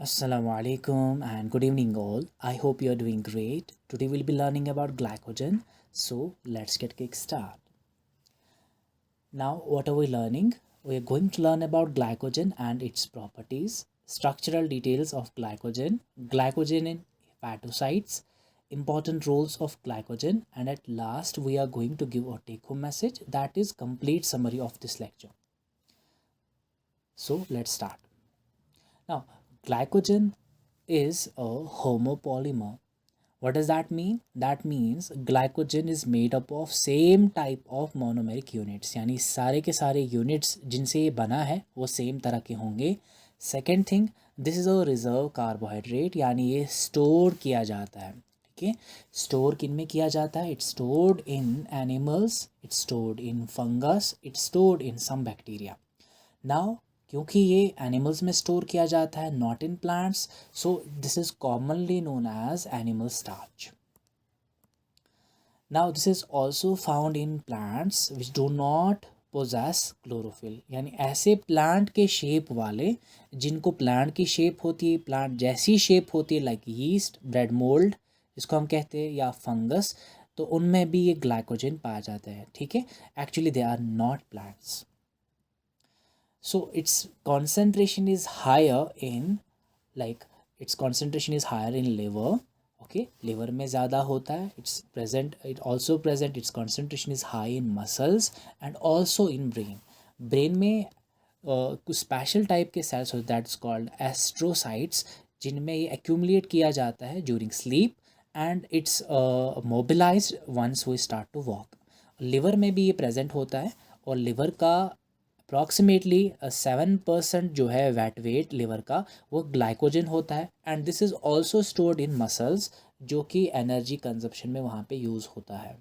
Assalamu alaikum and good evening all. I hope you are doing great. Today we'll be learning about glycogen. So let's get kick start. Now what are we learning? We are going to learn about glycogen and its properties, structural details of glycogen, glycogen in hepatocytes, important roles of glycogen, and at last we are going to give a take home message that is complete summary of this lecture. So let's start. Now glycogen is a homopolymer. What does that mean? That means glycogen is made up of same type of monomeric units, यानी सारे के सारे units जिनसे ये बना है वो same तरह के होंगे. Second thing, this is a reserve carbohydrate, यानी ये स्टोर किया जाता है. ठीक है, स्टोर किन में किया जाता है? It's stored in animals, it's stored in fungus, it's stored in some bacteria. Now क्योंकि ये एनिमल्स में स्टोर किया जाता है, not in plants, so this is commonly known as animal starch. Now this is also found in plants which do not possess chlorophyll, यानी ऐसे plant के shape वाले जिनको प्लांट की शेप होती है, प्लांट जैसी शेप होती है, लाइक यीस्ट, ब्रेड मोल्ड जिसको हम कहते हैं, या फंगस, तो उनमें भी ये ग्लाइकोजन पाया जाता है. ठीक है, actually they are not plants. So its concentration is higher in, like its concentration is higher in liver. Okay, liver में ज़्यादा होता है. It also present, its concentration is high in muscles and also in brain. Brain में कुछ special type के sales होते हैं, that's called astrocytes, जिनमें ये एक्यूमुलेट किया जाता है during sleep and it's mobilised once we start to walk. Liver में भी ये प्रेजेंट होता है और लिवर का अप्रॉक्सीमेटली 7% जो है वेट लिवर का वो ग्लाइकोजन होता है. And this is also stored in muscles, जो कि एनर्जी कंजप्शन में वहाँ पे यूज़ होता है.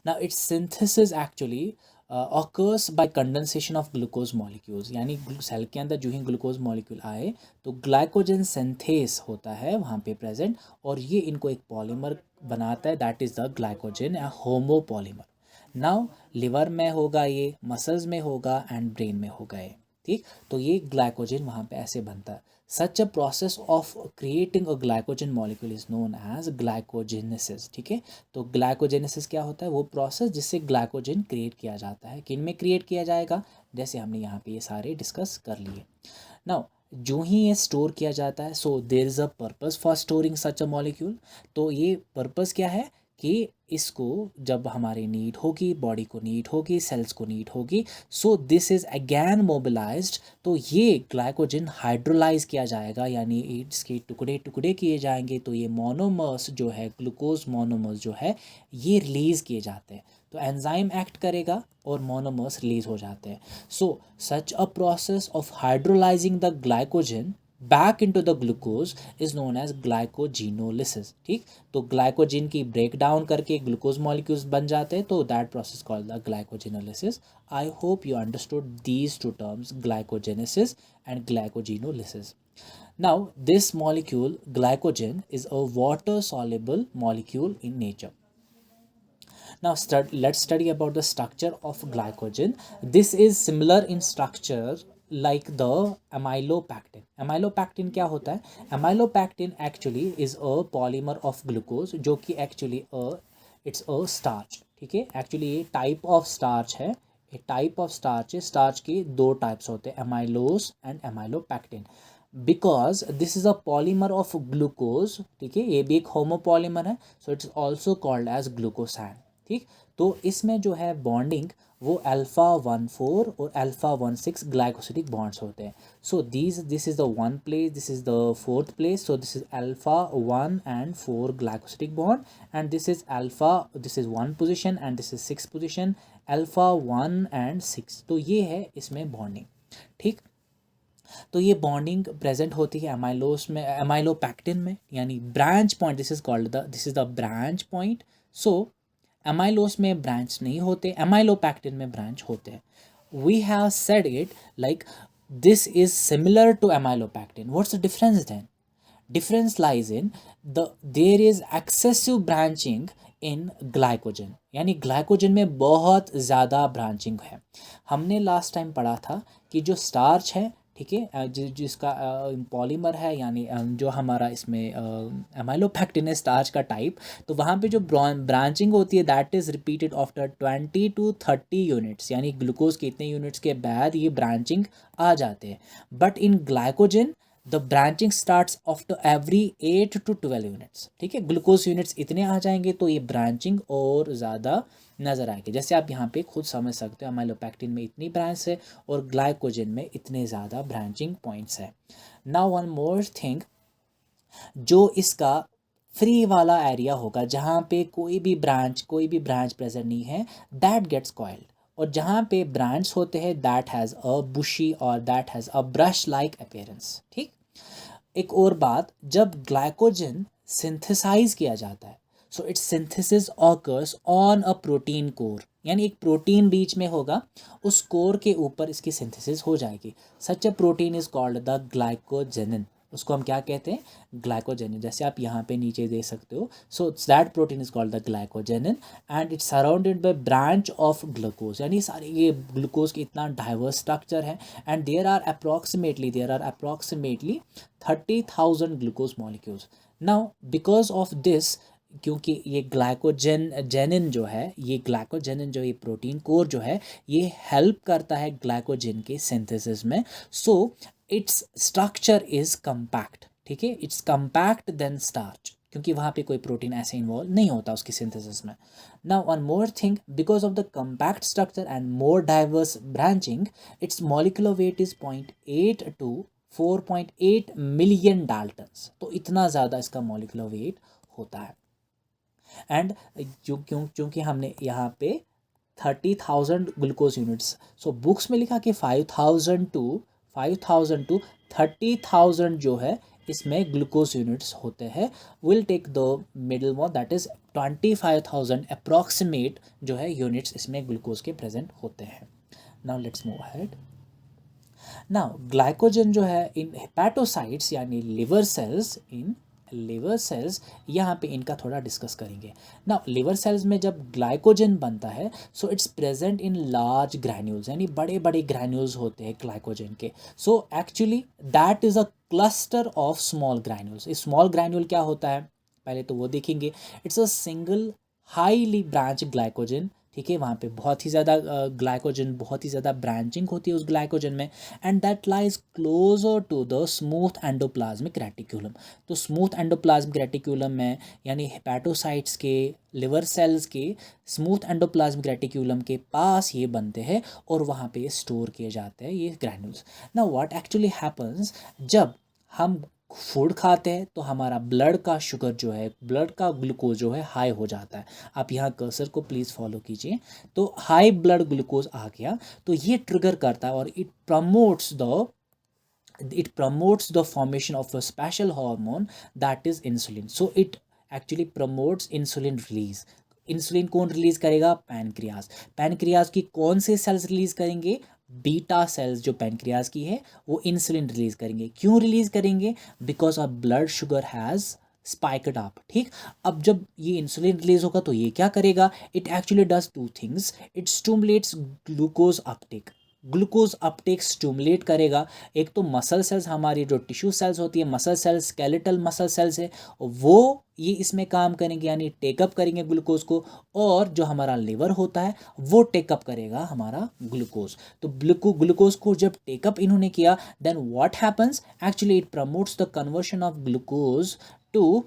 Now it's synthesis actually occurs by condensation of glucose molecules, यानी सेल के अंदर जो ही ग्लूकोज मॉलिक्यूल आए तो ग्लाइकोजन सिंथेस होता है वहाँ पे प्रेजेंट, और ये इनको एक पॉलीमर बनाता है, दैट इज़ द ग्लाइकोजन, या होमोपॉलीमर. नाउ लिवर में होगा ये, मसल्स में होगा एंड ब्रेन में होगा ये. ठीक, तो ये ग्लाइकोजन वहाँ पे ऐसे बनता है. Such a process of creating a glycogen molecule is known as glycogenesis. ठीक है, तो ग्लाइकोजेनेसिस क्या होता है? वो प्रोसेस जिससे ग्लाइकोजन क्रिएट किया जाता है. किन में क्रिएट किया जाएगा? जैसे हमने यहाँ पे ये सारे डिस्कस कर लिए. नाउ जो ही ये स्टोर किया जाता है, so there is a purpose for storing such a molecule. तो ये पर्पस क्या है कि इसको जब हमारी नीड होगी, बॉडी को नीड होगी, सेल्स को नीड होगी, सो दिस इज़ अगैन मोबिलाइज्ड. तो ये ग्लाइकोजन हाइड्रोलाइज किया जाएगा, यानी इसके टुकड़े टुकड़े किए जाएंगे. तो ये मोनोमर्स जो है, ग्लूकोज मोनोमर्स जो है, ये रिलीज़ किए जाते हैं. तो एंजाइम एक्ट करेगा और मोनोमर्स रिलीज हो जाते हैं. So such a process of hydrolysing the glycogen back into the glucose is known as glycogenolysis. ठीक, तो ग्लाइकोजिन की ब्रेक डाउन करके ग्लूकोज मॉलिक्यूल्स बन जाते हैं, तो that process called the glycogenolysis. I hope you understood these two terms, glycogenesis and glycogenolysis. Now this molecule glycogen is a water soluble molecule in nature. Now let's study about the structure of glycogen. This is similar in structure like the amylopectin. Amylopectin क्या होता है? Amylopectin actually is a polymer of glucose, जो कि actually it's a starch. ठीक है, actually ये type of starch है. एक टाइप ऑफ स्टार्च है. स्टार्च के दो टाइप्स होते हैं, amylose and amylopectin. Because this is a polymer of glucose. ठीक है, ये भी एक होमोपॉलीमर है, so it's also called as glucosan. ठीक, तो इसमें जो है बॉन्डिंग वो α14 और α16 ग्लाइकोसिडिक बॉन्ड्स होते हैं. So this is the one place, this is the fourth place. So this is α1 and 4 glycosidic bond, and this is 1 position and this is 6 position, α1 and 6. तो ये है इसमें बॉन्डिंग. ठीक, तो ये बॉन्डिंग प्रेजेंट होती है एमाइलोस में, एमाइलोपैक्टिन में, यानी branch point. This is the branch point. So amylose में ब्रांच नहीं होते, एमाइलोपैक्टिन में ब्रांच होते हैं. We have said it like this is similar to amylopectin. What's the difference then? Difference lies in there is excessive branching in glycogen, यानी glycogen में बहुत ज़्यादा ब्रांचिंग है. हमने लास्ट टाइम पढ़ा था कि जो स्टार्च है ठीक है, जिसका पॉलीमर है यानी जो हमारा इसमें अमाइलोपेक्टिन है स्टार्च का टाइप, तो वहाँ पे जो ब्रांचिंग होती है that is repeated after 20 to 30 units, यानी ग्लूकोज के इतने यूनिट्स के बाद ये ब्रांचिंग आ जाते हैं। But in glycogen the branching starts after every 8 to 12 units, ठीक है, ग्लूकोज यूनिट्स इतने आ जाएंगे तो ये ब्रांचिंग और ज़्यादा नज़र आएगी। जैसे आप यहाँ पे खुद समझ सकते हो अमाइलोपेक्टिन में इतनी ब्रांच है और ग्लाइकोजन में इतने ज़्यादा ब्रांचिंग पॉइंट्स है। नाउ वन मोर थिंग, जो इसका फ्री वाला एरिया होगा जहाँ पे कोई भी ब्रांच प्रेजेंट नहीं है, दैट गेट्स कॉइल्ड, और जहाँ पे ब्रांच होते हैं दैट हैज़ अ बुशी और that has a brush like appearance. ठीक, एक और बात, जब ग्लाइकोजन सिंथेसाइज किया जाता है so it's synthesis occurs on a protein core, यानी एक प्रोटीन बीच में होगा, उस कोर के ऊपर इसकी सिंथेसिस हो जाएगी। Such a protein is called the glycogenin, उसको हम क्या कहते हैं, ग्लाइकोजेनिन। जैसे आप यहाँ पे नीचे देख सकते हो, so that protein is called the glycogenin and it's surrounded by branch of glucose, यानी सारे ये ग्लूकोज की इतना डाइवर्स स्ट्रक्चर है and there are approximately 30,000 glucose molecules. Now because of this, क्योंकि ये ग्लाइकोजेनिन जो है ये प्रोटीन कोर जो है ये हेल्प करता है ग्लाइकोजन के सिंथेसिस में, so its structure is compact. ठीक है, इट्स कंपैक्ट देन स्टार्च, क्योंकि वहाँ पे कोई प्रोटीन ऐसे इन्वॉल्व नहीं होता उसकी सिंथेसिस में। Now one more thing, because of the compact structure and more diverse branching, it's molecular weight is 0.8 to 4.8 million Dalton's, तो इतना ज़्यादा इसका मॉलिक्यूलर वेट होता है। एंड क्योंकि हमने यहाँ पे 30,000 ग्लूकोज यूनिट्स, सो बुक्स में लिखा कि 5,000 to 30,000 जो है इसमें ग्लूकोज यूनिट्स होते हैं। Will take the middle one, that is 25,000 approximate जो है यूनिट्स इसमें ग्लूकोज के प्रेजेंट होते हैं। Now let's move ahead. Now glycogen जो है इन हेपेटोसाइट्स यानी लिवर सेल्स यहाँ पे इनका थोड़ा डिस्कस करेंगे। ना लिवर सेल्स में जब ग्लाइकोजन बनता है so it's present in large granules, यानी बड़े बड़े ग्रैन्यूल्स होते हैं ग्लाइकोजन के। So actually that is a cluster of small granules. इस स्मॉल ग्रैन्यूल क्या होता है पहले तो वो देखेंगे। It's a single highly branch glycogen, ठीक है, वहाँ पे बहुत ही ज़्यादा ग्लाइकोजन, बहुत ही ज़्यादा ब्रांचिंग होती है उस ग्लाइकोजन में, and that lies closer to the smooth endoplasmic reticulum. तो स्मूथ एंडोप्लाज्मिक रेटिक्यूलम में यानी हेपेटोसाइट्स के, लिवर सेल्स के स्मूथ एंडोप्लाज्मिक रेटिक्यूलम के पास ये बनते हैं और वहाँ पे स्टोर किए जाते हैं ये ग्रैन्यूल्स। ना व्हाट एक्चुअली हैपन्स, जब हम फूड खाते हैं तो हमारा ब्लड का शुगर जो है, ब्लड का ग्लूकोज जो है हाई हो जाता है। आप यहाँ कर्सर को प्लीज़ फॉलो कीजिए। तो हाई ब्लड ग्लूकोज आ गया तो ये ट्रिगर करता है और it promotes the formation of a special hormone that is insulin. So it actually promotes insulin release. Insulin कौन रिलीज करेगा? पैनक्रियाज। पैनक्रियाज की कौन से सेल्स रिलीज करेंगे? बीटा सेल्स जो पैनक्रियाज की है वो इंसुलिन रिलीज करेंगे। क्यों रिलीज करेंगे? Because of blood sugar has spiked up. ठीक, अब जब ये इंसुलिन रिलीज होगा तो ये क्या करेगा? It actually does two things. It stimulates glucose Uptake. Glucose Uptake stimulate करेगा। एक तो मसल सेल्स, हमारी जो टिश्यू सेल्स होती है, muscle cells, skeletal muscle cells है, वो ये इसमें काम करेंगे यानी टेकअप करेंगे ग्लूकोज को। और जो हमारा लिवर होता है वो टेकअप करेगा हमारा ग्लूकोज। तो ग्लूकोज को जब टेकअप इन्होंने किया then what happens? Actually it promotes the conversion of glucose to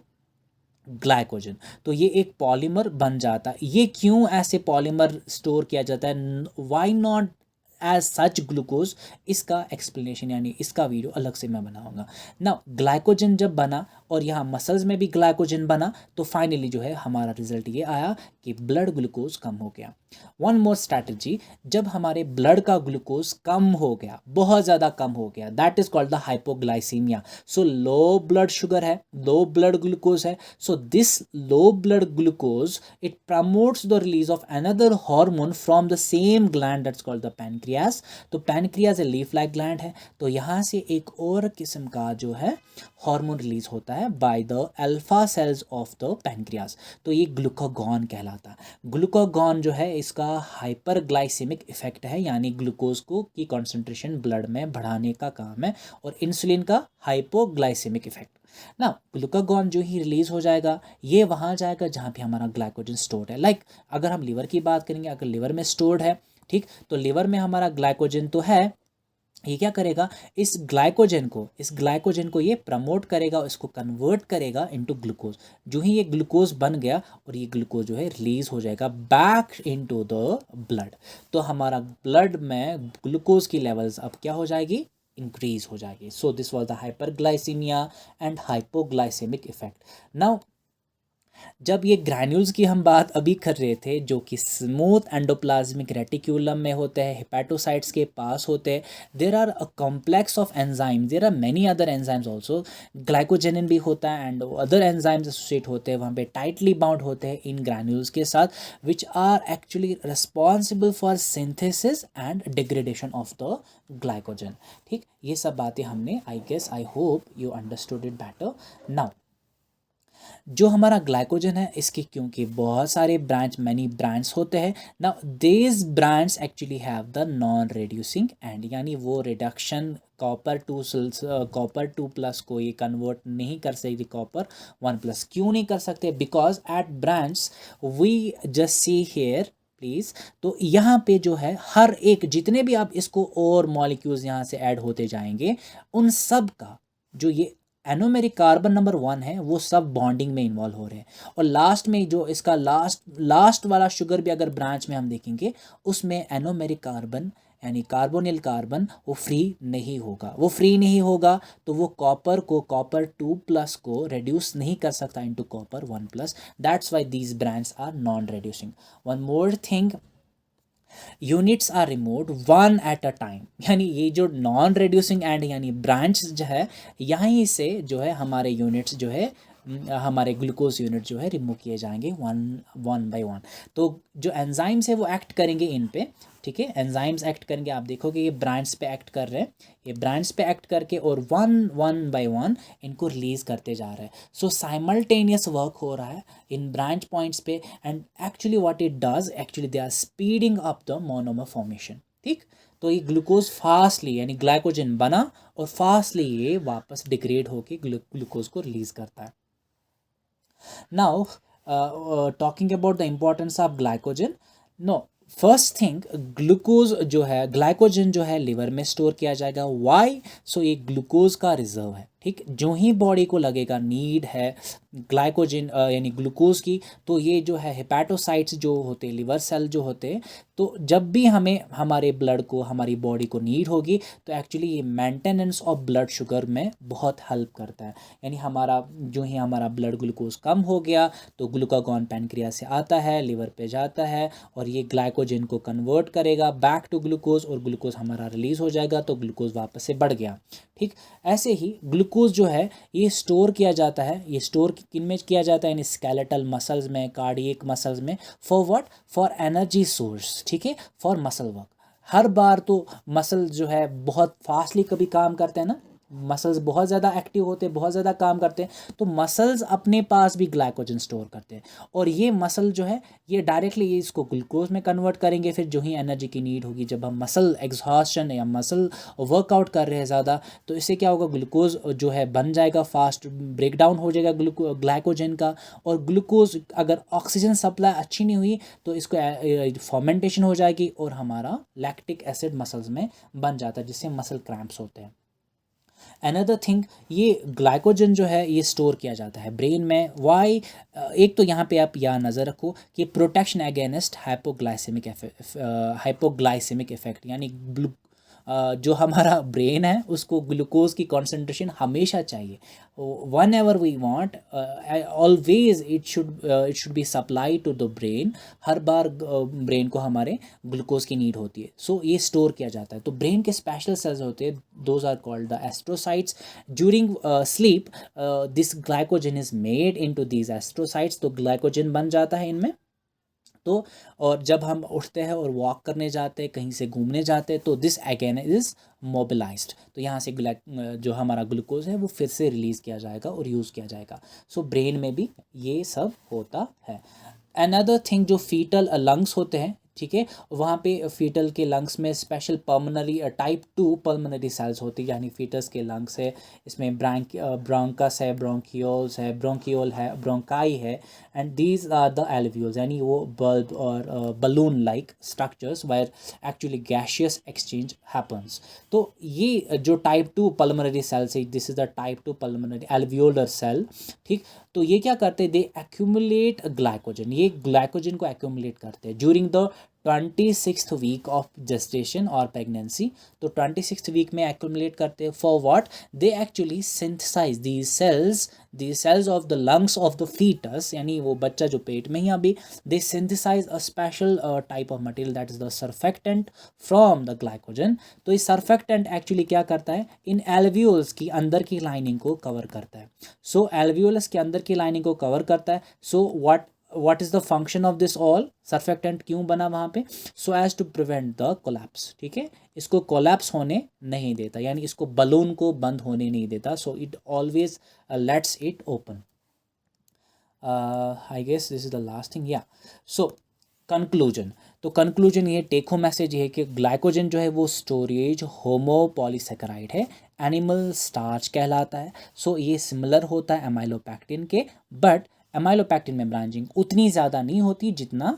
glycogen. तो ये एक पॉलीमर बन जाता है। ये क्यों ऐसे पॉलीमर स्टोर किया जाता है? Why not as such glucose? इसका एक्सप्लेनेशन यानी इसका वीडियो अलग से मैं बनाऊंगा। ना ग्लाइकोजन जब बना और यहाँ मसल्स में भी ग्लाइकोजन बना तो फाइनली जो है हमारा रिजल्ट ये आया कि ब्लड ग्लूकोज कम हो गया। वन मोर स्ट्रैटेजी, जब हमारे ब्लड का ग्लूकोज कम हो गया, बहुत ज़्यादा कम हो गया, that is called the hypoglycaemia. So low blood sugar है, लो ब्लड ग्लूकोज है, so this low blood glucose it promotes the release of another hormone from the same gland that's called the pancreas. तो pancreas leaf like gland है, तो यहाँ से एक और किस्म का जो है हार्मोन रिलीज होता है है by the alpha cells of the pancreas, तो ये ग्लूकागॉन कहलाता है। ग्लूकागॉन जो है इसका हाइपरग्लाइसेमिक इफेक्ट है, यानी ग्लूकोज को की कॉन्सेंट्रेशन ब्लड में बढ़ाने का काम है, और इंसुलिन का हाइपोग्लाइसेमिक इफेक्ट ना। ग्लूकागॉन जो ही रिलीज हो जाएगा ये वहाँ जाएगा जहाँ पे हमारा ग्लाइकोजन स्टोर्ड है। लाइक अगर हम लिवर की बात करेंगे, अगर लिवर में स्टोर्ड है, ठीक, तो लिवर में हमारा ग्लाइकोजन तो है, ये क्या करेगा, इस ग्लाइकोजन को ये प्रमोट करेगा, इसको कन्वर्ट करेगा इनटू ग्लूकोज। जो ही ये ग्लूकोज बन गया और ये ग्लूकोज जो है रिलीज हो जाएगा बैक इनटू द ब्लड, तो हमारा ब्लड में ग्लूकोज की लेवल्स अब क्या हो जाएगी, इंक्रीज हो जाएगी। So this was the hyperglycaemia and hypoglycaemic effect. नाउ जब ये ग्रैन्यूल्स की हम बात अभी कर रहे थे, जो कि स्मूथ एंडोप्लाज्मिक रेटिक्यूलम में होते हैं, हेपेटोसाइट्स के पास होते हैं, there are a complex of enzyme, there are many other enzymes also, glycogenin भी होता है एंड अदर एंजाइम्स एसोसिएट होते हैं वहाँ पे, टाइटली बाउंड होते हैं इन ग्रैन्यूल्स के साथ, which are actually responsible for synthesis and degradation of the glycogen. ठीक, ये सब बातें हमने, I hope you understood it better. Now जो हमारा ग्लाइकोजन है इसके क्योंकि बहुत सारे मैनी ब्रांड्स होते हैं ना, this brands actually have the non reducing and, यानी वो रिडक्शन कॉपर 2+ को ये कन्वर्ट नहीं कर सकती कॉपर 1+। क्यों नहीं कर सकते, because at brands we just see here please, तो यहाँ पे जो है हर एक जितने भी आप इसको और मॉलिक्यूल्स यहाँ से ऐड होते जाएंगे, उन सब का जो ये एनोमेरिक कार्बन नंबर 1 है वो सब बॉन्डिंग में इन्वॉल्व हो रहे हैं, और लास्ट में जो इसका लास्ट वाला शुगर भी अगर ब्रांच में हम देखेंगे उसमें एनोमेरिक कार्बन यानी कार्बोनिल कार्बन वो फ्री नहीं होगा। वो फ्री नहीं होगा तो वो कॉपर 2+ को रिड्यूस नहीं कर सकता into copper 1+। That's why these brands are non reducing. One more thing, units are removed one at a time, यानी ये जो नॉन रिड्यूसिंग एंड यानी ब्रांच जो है यहीं से जो है हमारे यूनिट्स जो है हमारे ग्लूकोज यूनिट जो है रिमूव किए जाएंगे वन बाय वन। तो जो एंजाइम्स है वो एक्ट करेंगे इन पे, ठीक है, एंजाइम्स एक्ट करेंगे। आप देखोगे ये ब्रांड्स पे एक्ट कर रहे हैं, ये ब्रांड्स पे एक्ट करके और वन बाय वन इनको रिलीज करते जा रहे हैं। सो साइमल्टेनियस वर्क हो रहा है इन ब्रांच पॉइंट्स पे, and actually what it does, actually they are speeding up the monomer formation. ठीक, तो ये ग्लूकोज फास्टली यानी ग्लाइकोजन बना और फास्टली ये वापस डिग्रेड होके ग्लूकोज को रिलीज करता है। Now, talking about the importance of glycogen, no, first thing glucose जो है, ग्लाइकोजन जो है लिवर में स्टोर किया जाएगा। वाई, सो ये ग्लूकोज का रिजर्व है। ठीक, जो ही बॉडी को लगेगा नीड है ग्लाइकोजन यानी ग्लूकोज की, तो ये जो है हेपेटोसाइट्स जो होते हैं, लिवर सेल जो होते हैं, तो जब भी हमें हमारे ब्लड को हमारी बॉडी को नीड होगी तो एक्चुअली ये मेंटेनेंस ऑफ ब्लड शुगर में बहुत हेल्प करता है। यानी हमारा जो ही हमारा ब्लड ग्लूकोज कम हो गया तो ग्लूकागॉन पैनक्रियास से आता है, लिवर पे जाता है और ये ग्लाइकोजन को कन्वर्ट करेगा बैक टू ग्लूकोज, और ग्लूकोज हमारा रिलीज हो जाएगा तो ग्लूकोज वापस से बढ़ गया। ठीक, ऐसे ही ग्लूकोज जो है ये स्टोर किया जाता है। ये स्टोर किन में किया जाता है, इन स्केलेटल मसल्स में, कार्डियक मसल्स में। For what, for energy source, ठीक है, फॉर मसल वर्क। हर बार तो मसल जो है बहुत फास्टली कभी काम करते हैं ना, मसल्स बहुत ज़्यादा एक्टिव होते हैं, बहुत ज़्यादा काम करते हैं, तो मसल्स अपने पास भी ग्लाइकोजन स्टोर करते हैं, और ये मसल जो है ये डायरेक्टली ये इसको ग्लूकोज में कन्वर्ट करेंगे। फिर जो ही एनर्जी की नीड होगी, जब हम मसल एग्जॉस्शन या मसल वर्कआउट कर रहे हैं ज़्यादा, तो इससे क्या होगा, ग्लूकोज जो है बन जाएगा, फास्ट ब्रेक डाउन हो जाएगा ग्लाइकोजन का, और ग्लूकोज अगर ऑक्सीजन सप्लाई अच्छी नहीं हुई तो इसको फॉर्मेंटेशन हो जाएगी और हमारा लैक्टिक एसिड मसल्स में बन जाता है, जिससे मसल क्रैम्प्स होते हैं। अनदर थिंग, ये ग्लाइकोजन जो है ये स्टोर किया जाता है ब्रेन में। वाई, एक तो यहाँ पे आप यहाँ नज़र रखो कि प्रोटेक्शन अगेंस्ट हाइपोग्लाइसेमिक इफेक्ट, यानी जो हमारा ब्रेन है उसको ग्लूकोज की कॉन्सेंट्रेशन हमेशा चाहिए। Whenever we want, always it should be supply to the brain. हर बार ब्रेन को हमारे ग्लूकोज की नीड होती है, सो ये स्टोर किया जाता है। तो ब्रेन के स्पेशल सेल्स होते हैं, those are called the astrocytes. During sleep this glycogen is made into these astrocytes, तो ग्लाइकोजन बन जाता है इनमें। तो और जब हम उठते हैं और वॉक करने जाते हैं, कहीं से घूमने जाते हैं, तो दिस अगेन इज़ मोबिलाइज्ड। तो यहाँ से जो हमारा ग्लूकोज है वो फिर से रिलीज़ किया जाएगा और यूज़ किया जाएगा। सो ब्रेन में भी ये सब होता है। अनदर थिंग, जो फीटल लंग्स होते हैं, ठीक है, वहाँ पे फीटल के लंग्स में special pulmonary type 2 pulmonary cells होती है, यानी फीटस के लंग्स है, इसमें ब्रोंकस है, ब्रोंकियोल्स है, ब्रोंकियोल है, ब्रोंकाई है, and these are the alveoles, यानी वो बल्ब और balloon like structures where actually gaseous exchange happens. तो ये जो टाइप 2 पल्मोनरी सेल्स है, this is the type 2 pulmonary alveolar cell, ठीक। तो ये क्या करते हैं, दे एक्यूमुलेट ग्लाइकोजन, ये ग्लाइकोजन को एक्यूमुलेट करते हैं during the 26th week of gestation और प्रेगनेंसी। तो 26th वीक में एक्यूमुलेट करते हैं for what, they actually synthesise these cells of the lungs of the foetus, यानी वो बच्चा जो पेट में ही अभी, they synthesise a special type of material that is the surfactant from the glycogen. तो इस सर्फेक्टेंट एक्चुअली क्या करता है, इन एल्वियोल्स की अंदर की लाइनिंग को कवर करता है। सो एल्वियोलस के अंदर की लाइनिंग को कवर करता है। सो what is the function of this all, surfactant क्यों बना वहाँ पे, so as to prevent the collapse, ठीक है, इसको कोलैप्स होने नहीं देता, यानी इसको बलून को बंद होने नहीं देता, so it always lets it open. I guess this is the last thing, yeah. So conclusion, तो कंक्लूजन ये टेक होम मैसेज ये है कि ग्लाइकोजन जो है वो स्टोरेज होमोपॉलीसेकेराइड है, एनिमल स्टार्च कहलाता है। सो ये सिमिलर होता है एमाइलोपैक्टिन के, बट एमाइलोपैक्टिन में ब्रांचिंग उतनी ज़्यादा नहीं होती जितना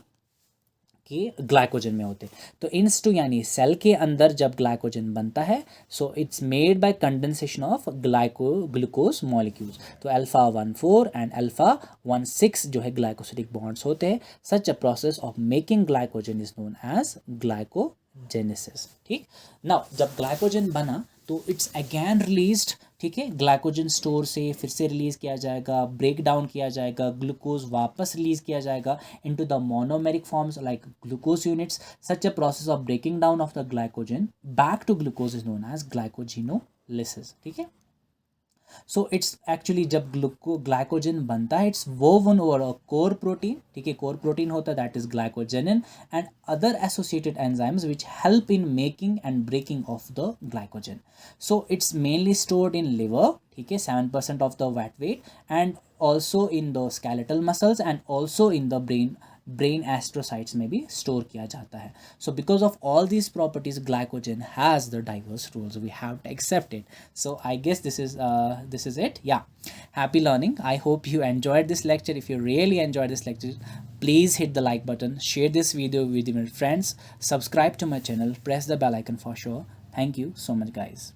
कि ग्लाइकोजन में होते। तो इंस2 यानी सेल के अंदर जब ग्लाइकोजन बनता है, so it's made by condensation of glucose molecules. तो α14 एंड α16 जो है ग्लाइकोसिडिक बॉन्ड्स होते हैं। Such a process of making glycogen is known as glycogenesis, ठीक। नाउ जब ग्लाइकोजन बना तो इट्स अगेन रिलीज्ड, ठीक है, ग्लाइकोजन स्टोर से फिर से रिलीज़ किया जाएगा, ब्रेक डाउन किया जाएगा, ग्लूकोज वापस रिलीज़ किया जाएगा into the monomeric forms like glucose units. Such a process of breaking down of the glycogen back to glucose is known as glycogenolysis, ठीक है। सो इट्स एक्चुअली जब ग्लाइकोजन बनता है, it's woven over a core protein, ठीक है, core protein होता है that is glycogenin and other associated enzymes which help in making and breaking of the glycogen. So it's mainly stored in liver, ठीक है, 7% of the wet weight, and also in the skeletal muscles and also in the brain astrocytes में भी store किया जाता है। So because of all these properties glycogen has the diverse roles, we have to accept it. So I guess this is it, yeah. Happy learning. I hope you enjoyed this lecture. If you really enjoyed this lecture, please hit the like button, share this video with your friends, subscribe to my channel, press the bell icon for sure. Thank you so much guys.